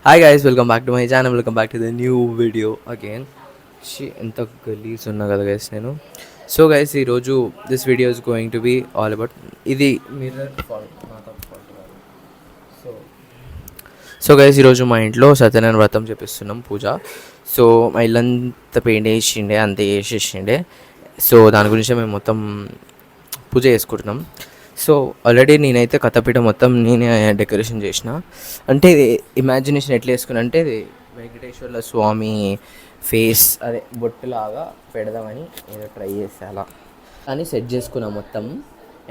Hi guys, welcome back to my channel. Welcome back to the new video again. ఎంత గలీజ్ ఉన్నా కదా guys నేను. సో గైస్, ఈరోజు this video is going to be all about ఇది mirror fault. So guys, ఈరోజు మా ఇంట్లో సత్యనారాయణ వ్రతం చేపిస్తున్నాం పూజ. సో మా ఇల్లంతా పెయింట్ వేసిండే, అంతా వేసేసిండే. సో దాని గురించి మేము మొత్తం పూజ చేసుకుంటున్నాం. సో ఆల్రెడీ నేనైతే కథపీఠ మొత్తం నేనే డెకరేషన్ చేసిన. అంటే ఇమాజినేషన్ ఎట్లా వేసుకున్నా అంటే వెంకటేశ్వర్ల స్వామి ఫేస్ అదే బొట్టులాగా పెడదామని ఏదో ట్రై చేస్తే అలా కానీ సెట్ చేసుకున్నాం మొత్తం.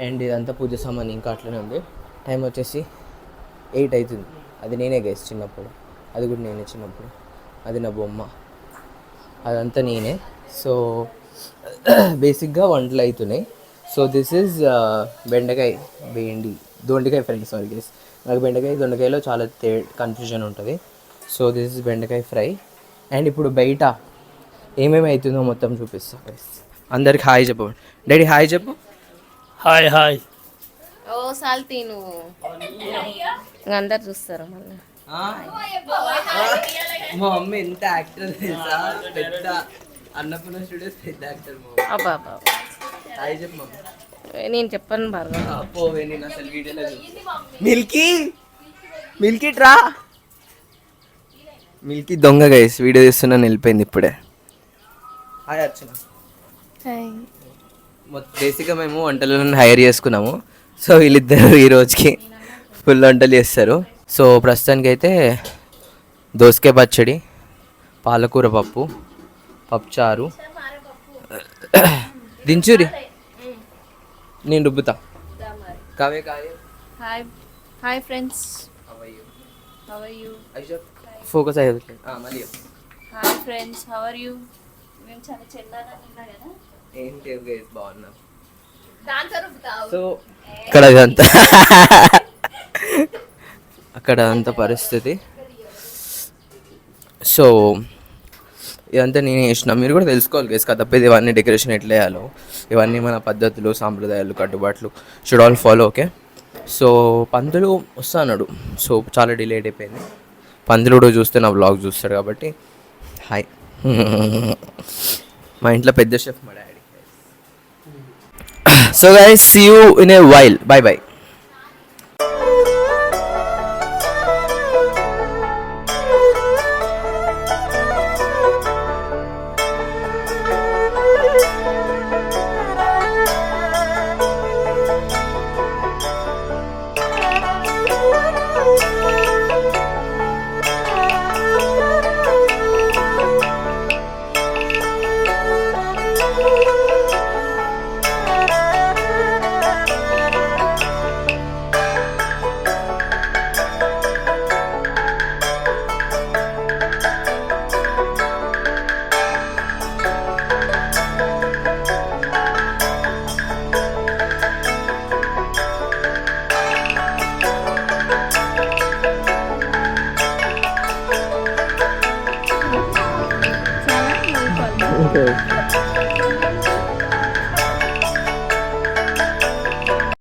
అండ్ ఇదంతా పూజ సామాన్ ఇంకా అట్లనే ఉంది. టైం వచ్చేసి 8 అవుతుంది. అది నేనే గైస్ చిన్నప్పుడు, అది కూడా నేనే చిన్నప్పుడు. అది నా బొమ్మ, అదంతా నేనే. సో బేసిక్గా వంటలు అవుతున్నాయి. సో దిస్ ఈజ్ బెండకాయ దొండకాయ ఫ్రై. సారీ గైస్, నాకు దొండకాయలో చాలా కన్ఫ్యూజన్ ఉంటుంది. సో దిస్ ఇస్ బెండకాయ ఫ్రై. అండ్ ఇప్పుడు బయట ఏమేమి అవుతుందో మొత్తం చూపిస్తా గైస్. అందరికి హాయ్ చెప్పు. డాడీ హాయ్ చెప్పు. Hi hi. ఓ సాల్తీ నువ్వు అందరు చూస్తారు మళ్ళీ. మా మమ్మీ ఎంత యాక్టర్ తెలుసా, పెద్ద అన్నపూర్ణ స్టూడియోస్ పెద్ద యాక్టర్. అబ్బా హాయ్ చెప్పు మమ్మీ. నేను చెప్పను బాగా. పోవే, నేను అసలు వీడియోలో మిల్కీ ట్రా. మిల్కీ దొంగ గైస్, వీడియో తీస్తున్నా వెళ్ళిపోయింది ఇప్పుడే. హాయ్ అర్చన. బేసిక్గా మేము వంటలను హైర్ చేసుకున్నాము. సో వీళ్ళిద్దరు ఈ రోజుకి ఫుల్ వంటలు చేస్తారు. సో ప్రస్తుతానికి అయితే దోసకాయ పచ్చడి, పాలకూర పప్పు, పప్పుచారు, దించూరి నేను రుబ్బుతా. కావే కావే. Hi hi friends, how are you? Focus అయ్యేది మళ్ళీ. Hi friends, how are you? మేము చాలా చెల్లాగా ఉన్నా కదా. ఏంటి గైస్, బాగున్నా. డాన్సర్ రుబ్బుతావు. సో ఇక్కడ ఇదంతా అక్కడ అంత పరిస్థితి. సో ఇదంతా నేను చేసిన. మీరు కూడా తెలుసుకోవాలి గైస్, తప్పేది ఇవన్నీ డెకరేషన్ ఎట్లా వేయాలో, ఇవన్నీ మన పద్ధతులు, సాంప్రదాయాలు, కట్టుబాట్లు should all follow. Okay. So పంతులు వస్తా అన్నాడు. సో చాలా డిలేట్ అయిపోయింది. పంతులు కూడా చూస్తే నా వ్లాగ్ చూస్తాడు కాబట్టి హాయ్. మా ఇంట్లో పెద్ద షెఫ్ మా daddy. So guys, see you in a while. Bye bye. Okay.